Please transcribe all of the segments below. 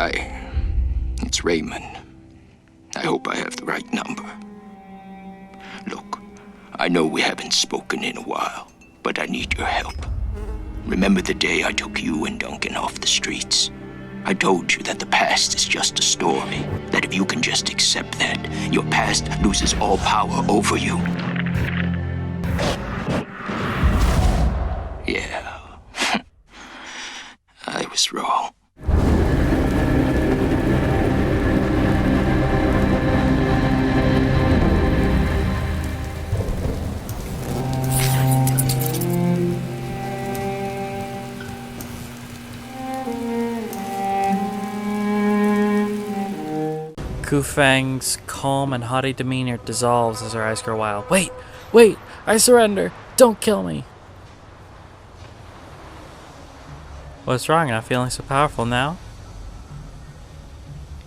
Hi, it's Raymond. I hope I have the right number. Look, I know we haven't spoken in a while, but I need your help. Remember the day I took you and Duncan off the streets? I told you that the past is just a story, that if you can just accept that, your past loses all power over you. Yeah, I was wrong. Kufang's calm and haughty demeanor dissolves as her eyes grow wild. Wait, I surrender. Don't kill me. What's wrong? Not feeling so powerful now?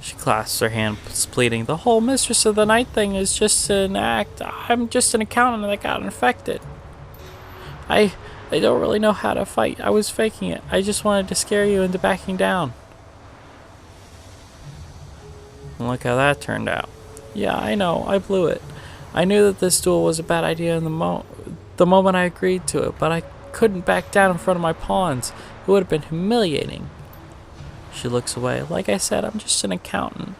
She clasps her hands, pleading. The whole Mistress of the Night thing is just an act. I'm just an accountant that got infected. I don't really know how to fight. I was faking it. I just wanted to scare you into backing down. And look how that turned out. Yeah, I know. I blew it. I knew that this duel was a bad idea in the moment I agreed to it, but I couldn't back down in front of my pawns. It would have been humiliating. She looks away. Like I said, I'm just an accountant.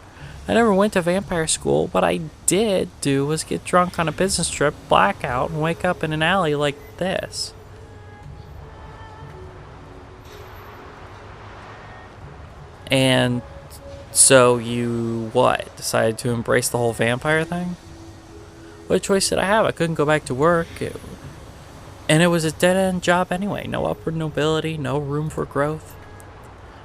I never went to vampire school. What I did do was get drunk on a business trip, black out, and wake up in an alley like this. And so you, what, decided to embrace the whole vampire thing? What choice did I have? I couldn't go back to work. And it was a dead-end job anyway. No upward mobility, no room for growth.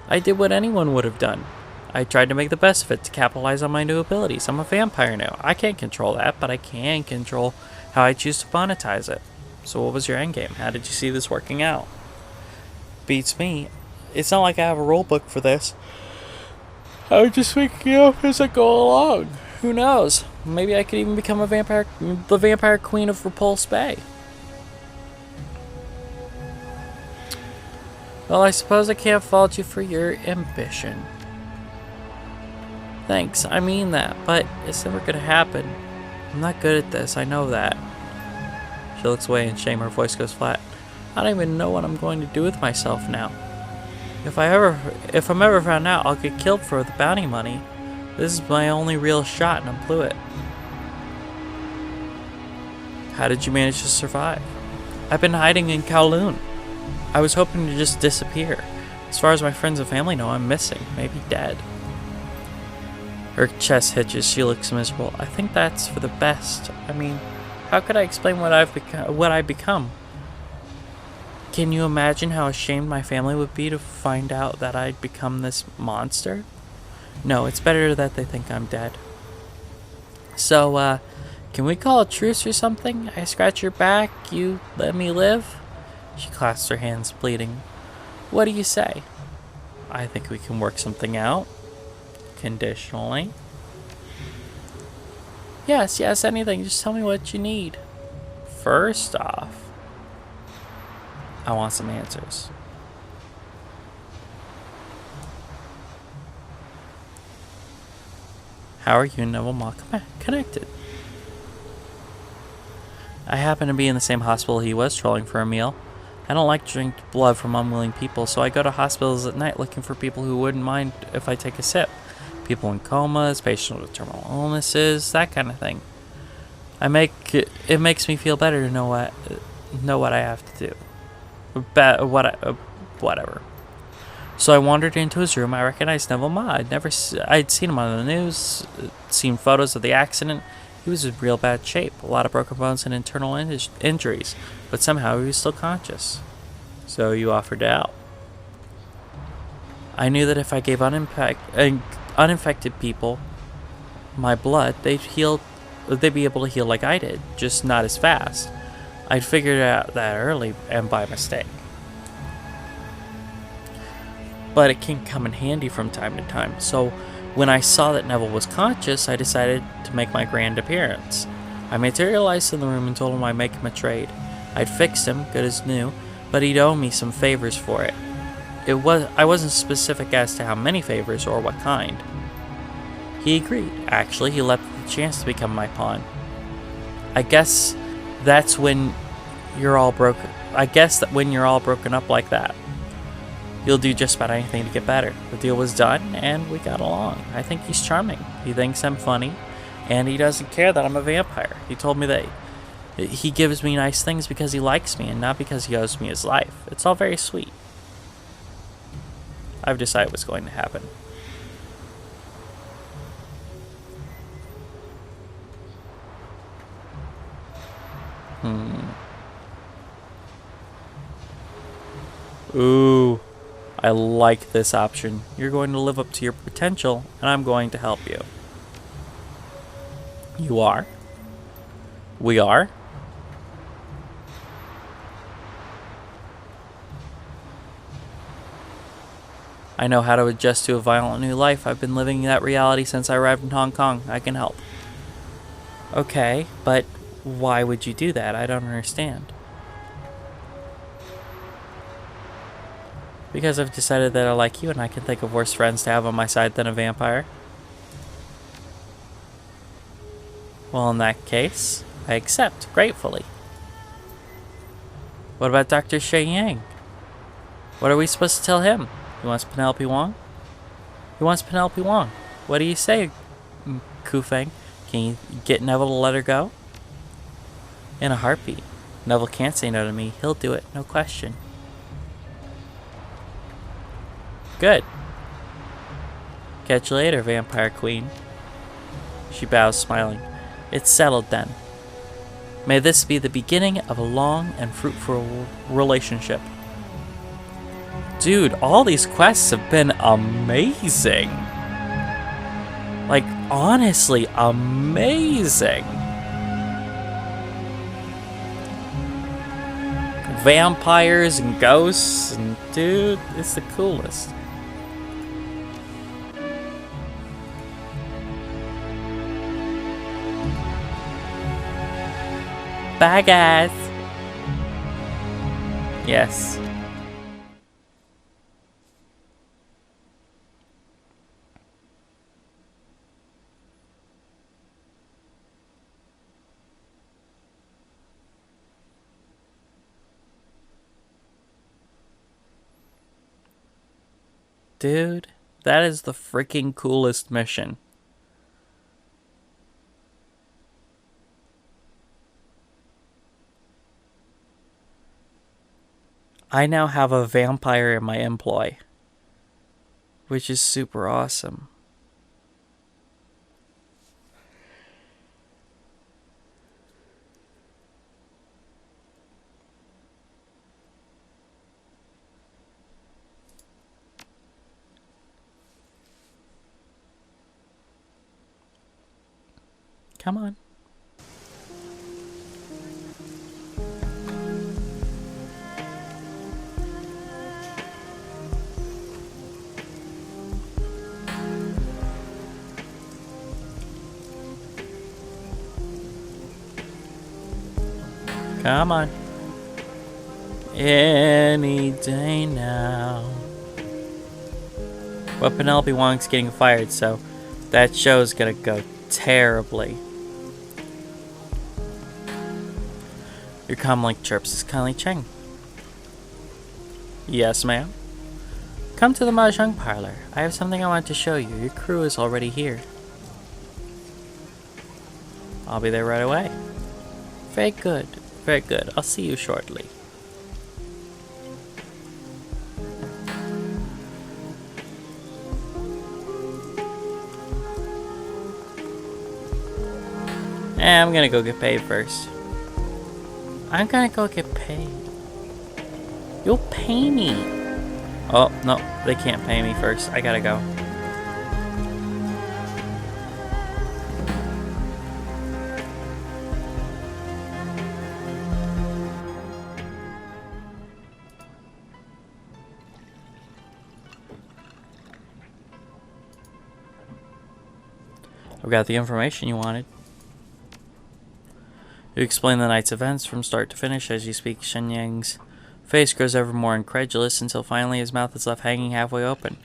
I did what anyone would have done. I tried to make the best of it to capitalize on my new abilities. I'm a vampire now. I can't control that, but I can control how I choose to monetize it. So what was your endgame? How did you see this working out? Beats me. It's not like I have a rule book for this. I'm just waking up as I go along. Who knows? Maybe I could even become the vampire queen of Repulse Bay. Well, I suppose I can't fault you for your ambition. Thanks, I mean that, but it's never gonna happen. I'm not good at this, I know that. She looks away in shame, her voice goes flat. I don't even know what I'm going to do with myself now. If I'm ever found out, I'll get killed for the bounty money. This is my only real shot and I blew it. How did you manage to survive? I've been hiding in Kowloon. I was hoping to just disappear. As far as my friends and family know, I'm missing, maybe dead. Her chest hitches, she looks miserable. I think that's for the best. I mean, how could I explain what I've become? Can you imagine how ashamed my family would be to find out that I'd become this monster? No, it's better that they think I'm dead. So, can we call a truce or something? I scratch your back, you let me live? She clasps her hands, bleeding. What do you say? I think we can work something out. Conditionally. Yes, anything. Just tell me what you need. First off, I want some answers. How are you and Neville Maw connected? I happen to be in the same hospital he was, trolling for a meal. I don't like to drink blood from unwilling people, so I go to hospitals at night looking for people who wouldn't mind if I take a sip. People in comas, patients with terminal illnesses, that kind of thing. It makes me feel better to know what I have to do. Whatever. So I wandered into his room. I recognized Neville Maw. I'd seen him on the news, seen photos of the accident. He was in real bad shape, a lot of broken bones and internal injuries, but somehow he was still conscious. So you offered out. I knew that if I gave uninfected people my blood, they'd be able to heal like I did, just not as fast. I'd figured out that early and by mistake. But it can come in handy from time to time, so when I saw that Neville was conscious, I decided to make my grand appearance. I materialized in the room and told him I'd make him a trade. I'd fixed him, good as new, but he'd owe me some favors for it. I wasn't specific as to how many favors or what kind. He agreed. Actually, he leapt at the chance to become my pawn. I guess that's when you're all broken. I guess that when you're all broken up like that, you'll do just about anything to get better. The deal was done, and we got along. I think he's charming. He thinks I'm funny, and he doesn't care that I'm a vampire. He told me that he gives me nice things because he likes me and not because he owes me his life. It's all very sweet. I've decided what's going to happen. Ooh, I like this option. You're going to live up to your potential, and I'm going to help you. You are? We are? I know how to adjust to a violent new life. I've been living that reality since I arrived in Hong Kong. I can help. Okay, but why would you do that? I don't understand. Because I've decided that I like you and I can think of worse friends to have on my side than a vampire. Well, in that case, I accept, gratefully. What about Dr. Shui Yang? What are we supposed to tell him? He wants Penelope Wong? He wants Penelope Wong. What do you say, Kufeng? Can you get Neville to let her go? In a heartbeat. Neville can't say no to me. He'll do it, no question. Good. Catch you later, Vampire Queen. She bows, smiling. It's settled then. May this be the beginning of a long and fruitful relationship. Dude, all these quests have been amazing. Like, honestly, amazing. Vampires and ghosts, and dude, it's the coolest. Bye, guys. Yes. Dude, that is the freaking coolest mission. I now have a vampire in my employ, which is super awesome. Come on. Come on. Any day now. Well, Penelope Wong's getting fired, so that show's gonna go terribly. Your comlink chirps is Kylie Cheng. Yes, ma'am. Come to the Mahjong parlor. I have something I want to show you. Your crew is already here. I'll be there right away. Very good. Very good. I'll see you shortly. I'm gonna go get paid first. I'm gonna go get paid. You'll pay me. Oh, no, they can't pay me first. I gotta go. I've got the information you wanted. You explain the night's events from start to finish as you speak Shenyang's Face grows ever more incredulous until finally his mouth is left hanging halfway open.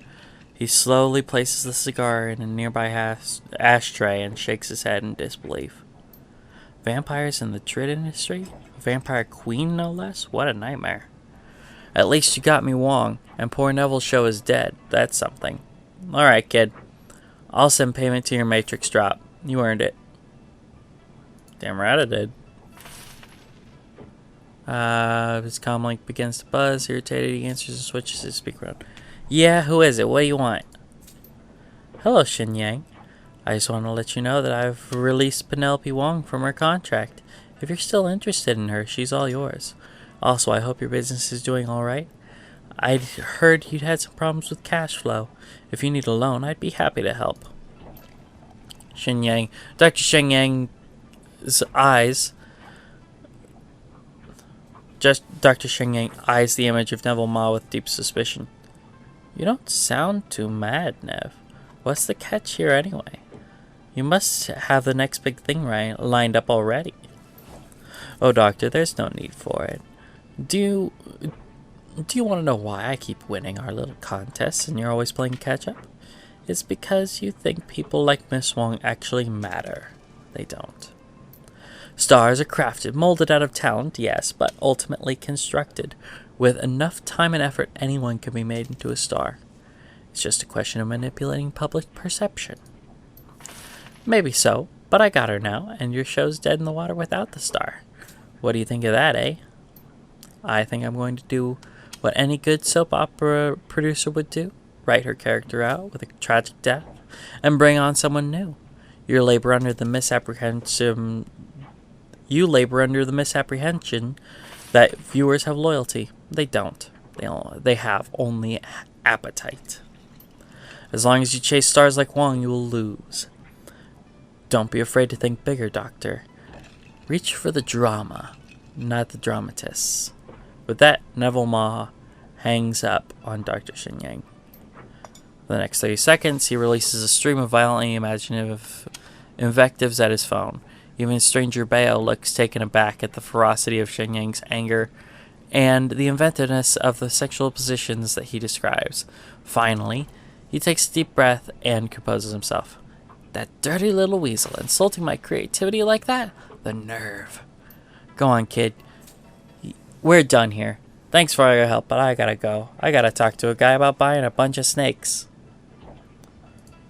He slowly places the cigar in a nearby ashtray and shakes his head in disbelief. Vampires in the Trid industry? A vampire queen, no less? What a nightmare. At least you got me Wong, and poor Neville's show is dead. That's something. Alright, kid. I'll send payment to your Matrix drop. You earned it. Damn right I did. His comm link begins to buzz. Irritated, he answers and switches his speaker on. Yeah, who is it? What do you want? Hello, Shin Yang. I just want to let you know that I've released Penelope Wong from her contract. If you're still interested in her, she's all yours. Also, I hope your business is doing alright. I'd heard you'd had some problems with cash flow. If you need a loan, I'd be happy to help. Shin Yang. Dr. Shin Yang's eyes... Dr. Shin Yang eyes the image of Neville Ma with deep suspicion. You don't sound too mad, Nev. What's the catch here anyway? You must have the next big thing lined up already. Oh, Doctor, there's no need for it. Do you want to know why I keep winning our little contests and you're always playing catch-up? It's because you think people like Miss Wong actually matter. They don't. Stars are crafted, molded out of talent, yes, but ultimately constructed. With enough time and effort, anyone can be made into a star. It's just a question of manipulating public perception. Maybe so, but I got her now, and your show's dead in the water without the star. What do you think of that, eh? I think I'm going to do what any good soap opera producer would do. Write her character out with a tragic death, and bring on someone new. You labor under the misapprehension that viewers have loyalty. They don't. They have only appetite. As long as you chase stars like Wong, you will lose. Don't be afraid to think bigger, Doctor. Reach for the drama, not the dramatists. With that, Neville Ma hangs up on Dr. Shin Yang. For the next 30 seconds, he releases a stream of violently imaginative invectives at his phone. Even Stranger Bayo looks taken aback at the ferocity of Shin Yang's anger and the inventiveness of the sexual positions that he describes. Finally, he takes a deep breath and composes himself. That dirty little weasel insulting my creativity like that? The nerve. Go on, kid. We're done here. Thanks for all your help, but I gotta go. I gotta talk to a guy about buying a bunch of snakes.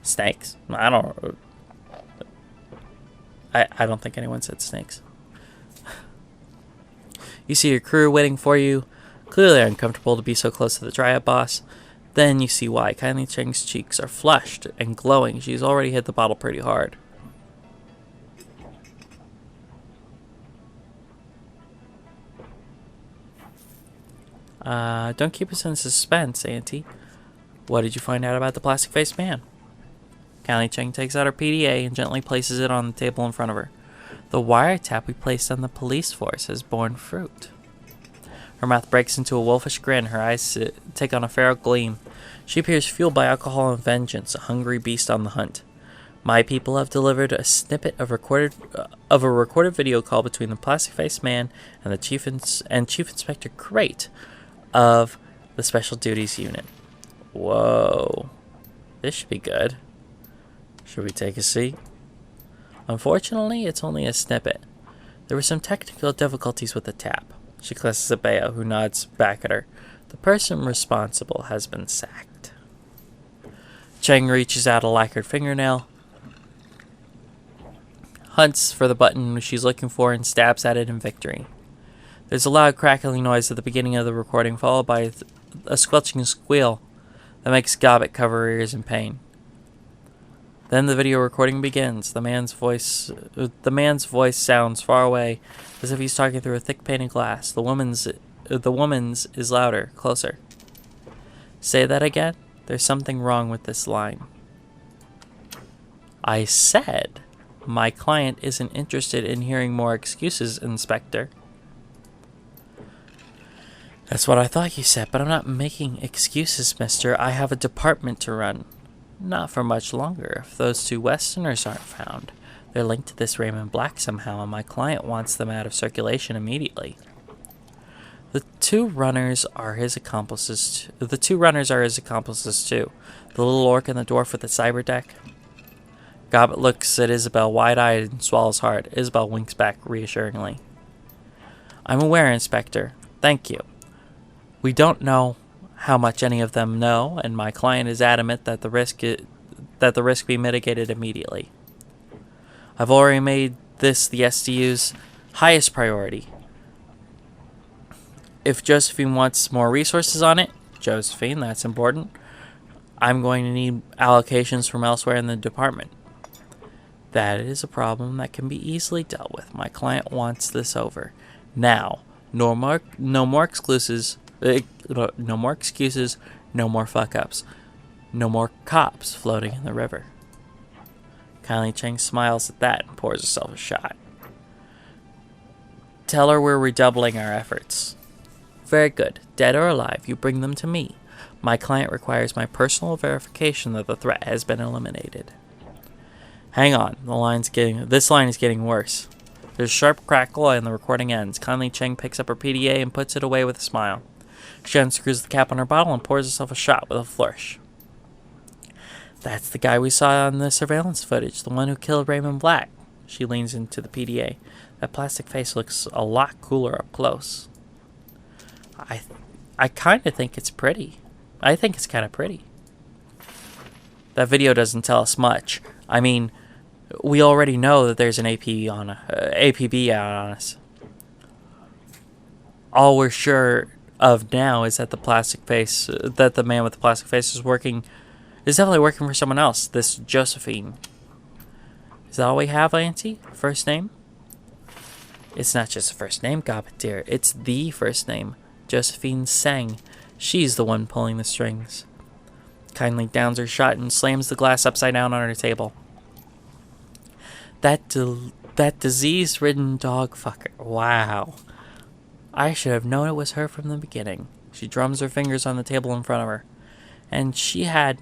Snakes? I don't think anyone said snakes. You see your crew waiting for you, clearly uncomfortable to be so close to the Dryad boss. Then you see why. Kylie Cheng's cheeks are flushed and glowing. She's already hit the bottle pretty hard. Don't keep us in suspense, Auntie. What did you find out about the plastic-faced man? Kylie Cheng takes out her PDA and gently places it on the table in front of her. The wiretap we placed on the police force has borne fruit. Her mouth breaks into a wolfish grin. Her eyes take on a feral gleam. She appears fueled by alcohol and vengeance, a hungry beast on the hunt. My people have delivered a snippet of a recorded video call between the plastic-faced man and the Chief Inspector Crate of the Special Duties Unit. Whoa. This should be good. Should we take a seat? Unfortunately, it's only a snippet. There were some technical difficulties with the tap. She glances at Bayo, who nods back at her. The person responsible has been sacked. Cheng reaches out a lacquered fingernail, hunts for the button she's looking for, and stabs at it in victory. There's a loud crackling noise at the beginning of the recording, followed by a squelching squeal that makes Gobbett cover her ears in pain. Then the video recording begins. The man's voice sounds far away, as if he's talking through a thick pane of glass. The woman's is louder, closer. Say that again? There's something wrong with this line. I said, my client isn't interested in hearing more excuses, Inspector. That's what I thought you said, but I'm not making excuses, mister. I have a department to run. Not for much longer, if those two Westerners aren't found. They're linked to this Raymond Black somehow, and my client wants them out of circulation immediately. The two runners are his accomplices. The two runners are his accomplices too. The little orc and the dwarf with the cyber deck. Gobbet looks at Isabel wide-eyed and swallows hard. Isabel winks back reassuringly. I'm aware, Inspector. Thank you. We don't know how much any of them know, and my client is adamant that the risk be mitigated immediately. I've already made this the SDU's highest priority. If Josephine wants more resources on it, Josephine, that's important, I'm going to need allocations from elsewhere in the department. That is a problem that can be easily dealt with. My client wants this over. Now, no more excuses, no more excuses, no more fuck-ups, no more cops floating in the river. Kylie Cheng smiles at that and pours herself a shot. Tell her we're redoubling our efforts. Very good. Dead or alive, you bring them to me. My client requires my personal verification that the threat has been eliminated. Hang on, this line is getting worse. There's a sharp crackle and the recording ends. Conley Cheng picks up her PDA and puts it away with a smile. She unscrews the cap on her bottle and pours herself a shot with a flourish. That's the guy we saw on the surveillance footage, the one who killed Raymond Black. She leans into the PDA. That plastic face looks a lot cooler up close. I kind of think it's pretty. I think it's kind of pretty. That video doesn't tell us much. I mean, we already know that there's an APB out on us. All we're sure of now is that the man with the plastic face is definitely working for someone else. This Josephine. Is that all we have, Auntie? First name? It's not just a first name, Gobbet dear. It's the first name. Josephine Tseng. She's the one pulling the strings. Kindly downs her shot and slams the glass upside down on her table. That disease-ridden dog fucker. Wow. I should have known it was her from the beginning. She drums her fingers on the table in front of her. And she had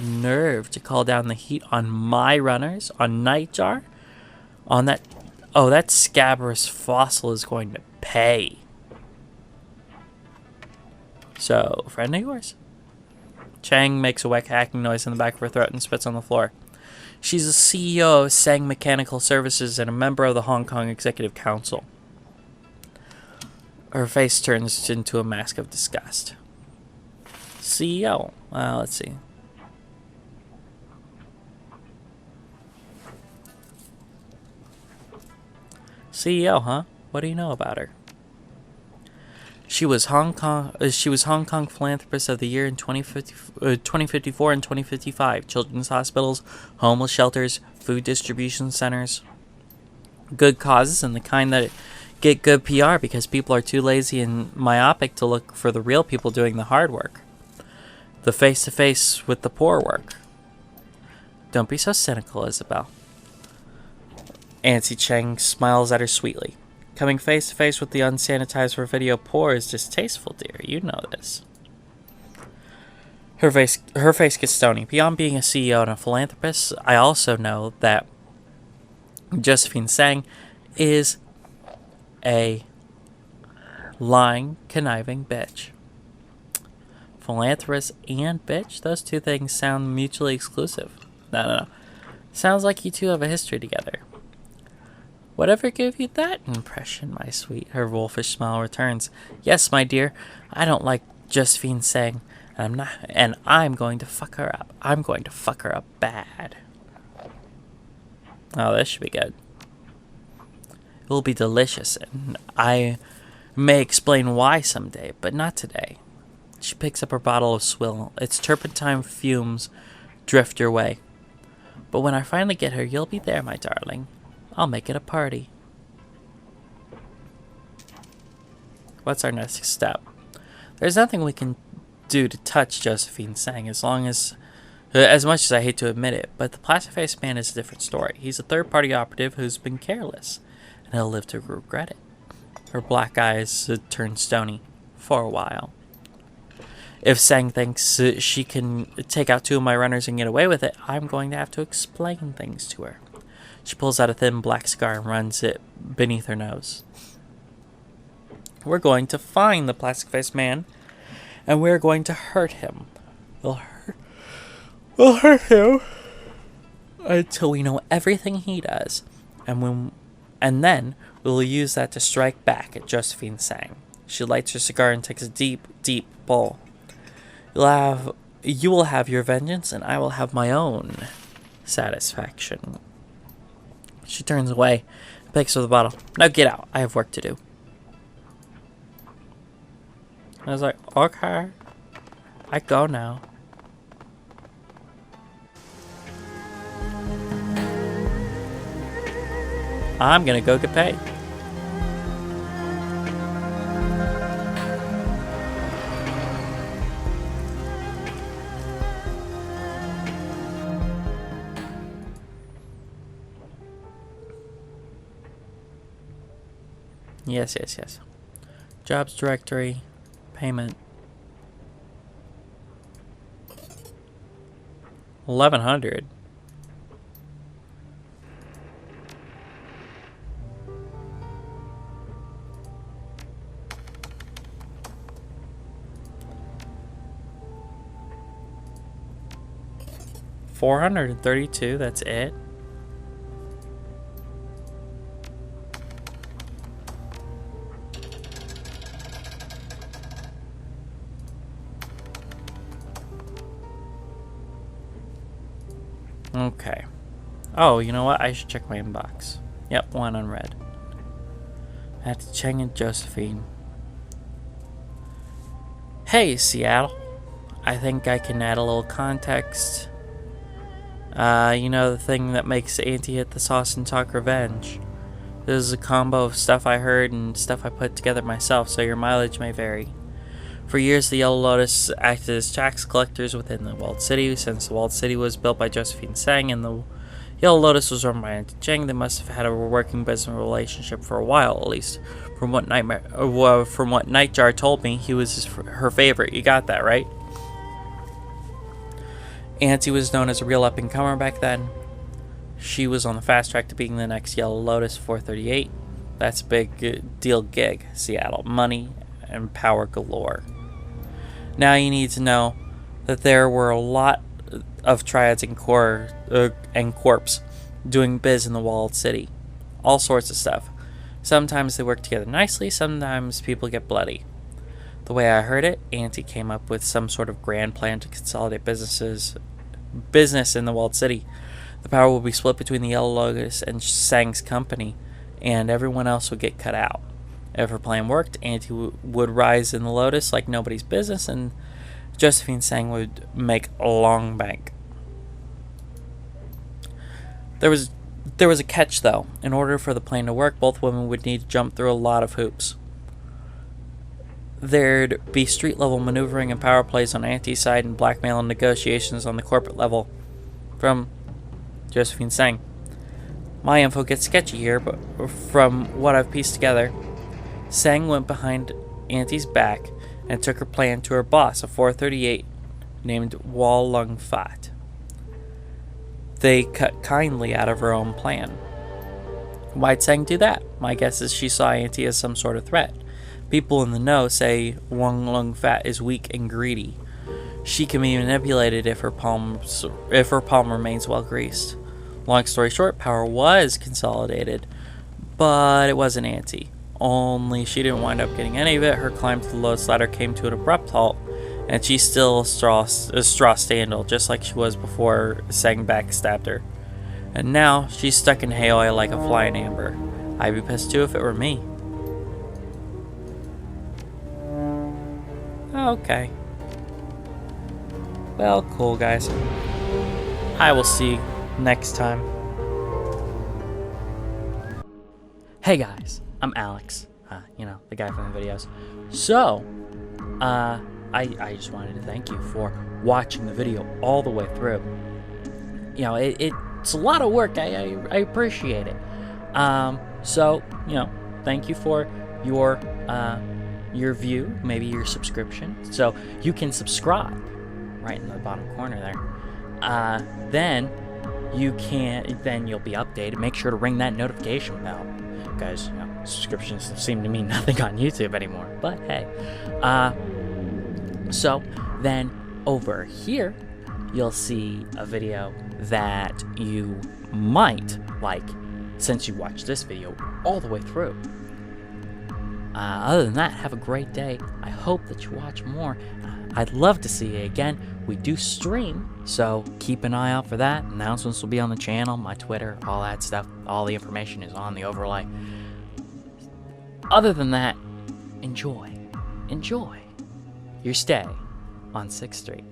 nerve to call down the heat on my runners, on Nightjar, on that. Oh, that scabrous fossil is going to pay. So, friend of yours? Chang makes a wet hacking noise in the back of her throat and spits on the floor. She's the CEO of Sang Mechanical Services and a member of the Hong Kong Executive Council. Her face turns into a mask of disgust. CEO? Let's see. CEO, huh? What do you know about her? She was Hong Kong Philanthropist of the Year in 2054 and 2055. Children's hospitals, homeless shelters, food distribution centers. Good causes and the kind that get good PR because people are too lazy and myopic to look for the real people doing the hard work. The face-to-face with the poor work. Don't be so cynical, Isabel. Auntie Cheng smiles at her sweetly. Coming face-to-face with the unsanitized for video poor is distasteful, dear. You know this. Her face gets stony. Beyond being a CEO and a philanthropist, I also know that Josephine Tseng is a lying, conniving bitch. Philanthropist and bitch? Those two things sound mutually exclusive. No. Sounds like you two have a history together. Whatever gave you that impression, my sweet? Her wolfish smile returns. Yes, my dear, I don't like Josephine Tseng, and I'm going to fuck her up. I'm going to fuck her up bad. Oh, this should be good. It will be delicious, and I may explain why someday, but not today. She picks up her bottle of swill. Its turpentine fumes drift your way. But when I finally get her, you'll be there, my darling. I'll make it a party. What's our next step? There's nothing we can do to touch Josephine Tseng as much as I hate to admit it, but the plastic-faced man is a different story. He's a third-party operative who's been careless, and he'll live to regret it. Her black eyes turn stony for a while. If Tseng thinks she can take out two of my runners and get away with it, I'm going to have to explain things to her. She pulls out a thin black cigar and runs it beneath her nose. We're going to find the plastic-faced man, and we're going to hurt him. We'll hurt him until we know everything he does, and then we'll use that to strike back at Josephine Sang. She lights her cigar and takes a deep, deep pull. You will have your vengeance, and I will have my own satisfaction. She turns away, picks up the bottle. Now get out. I have work to do. I was like, okay, I go now. I'm gonna go get paid. Yes. Jobs directory, payment. 1100. $432, that's it. Okay. Oh, you know what? I should check my inbox. Yep, one unread. That's Cheng and Josephine. Hey, Seattle. I think I can add a little context. You know, the thing that makes Auntie hit the sauce and talk revenge. This is a combo of stuff I heard and stuff I put together myself, so your mileage may vary. For years, the Yellow Lotus acted as tax collectors within the Walled City. Since the Walled City was built by Josephine Sang and the Yellow Lotus was run by Auntie Cheng, they must have had a working business relationship for a while, at least. From what Nightjar told me, he was her favorite. You got that, right? Auntie was known as a real up-and-comer back then. She was on the fast track to being the next Yellow Lotus 438. That's a big deal gig, Seattle. Money and power galore. Now you need to know that there were a lot of triads and corps doing biz in the Walled City. All sorts of stuff. Sometimes they work together nicely, sometimes people get bloody. The way I heard it, Auntie came up with some sort of grand plan to consolidate business in the Walled City. The power will be split between the Yellow Lotus and Sang's company, and everyone else would get cut out. If her plan worked, Auntie would rise in the Lotus like nobody's business, and Josephine Sang would make a long bank. There was a catch, though. In order for the plan to work, both women would need to jump through a lot of hoops. There'd be street-level maneuvering and power plays on Auntie's side and blackmail and negotiations on the corporate level from Josephine Sang. My info gets sketchy here, but from what I've pieced together, Sang went behind Auntie's back and took her plan to her boss, a 438 named Wal Lung Fat. They cut kindly out of her own plan. Why'd Sang do that? My guess is she saw Auntie as some sort of threat. People in the know say Wang Lung Fat is weak and greedy. She can be manipulated if her palm remains well greased. Long story short, power was consolidated, but it wasn't Auntie. Only she didn't wind up getting any of it. Her climb to the Lotus ladder came to an abrupt halt, and she's still a straw standal, just like she was before Sang backstabbed her. And now she's stuck in hay oil like a fly in amber. I'd be pissed too if it were me. Okay. Well, cool, guys. I will see you next time. Hey guys, I'm Alex. The guy from the videos. So, I just wanted to thank you for watching the video all the way through. It's a lot of work. I appreciate it. So, thank you for your view, maybe your subscription. So you can subscribe right in the bottom corner there. Then you'll be updated. Make sure to ring that notification bell, because subscriptions seem to mean nothing on YouTube anymore. But hey. So then over here, you'll see a video that you might like since you watched this video all the way through. Other than that, have a great day. I hope that you watch more. I'd love to see you again. We do stream, so keep an eye out for that. Announcements will be on the channel, my Twitter, all that stuff. All the information is on the overlay. Other than that, enjoy your stay on 6th Street.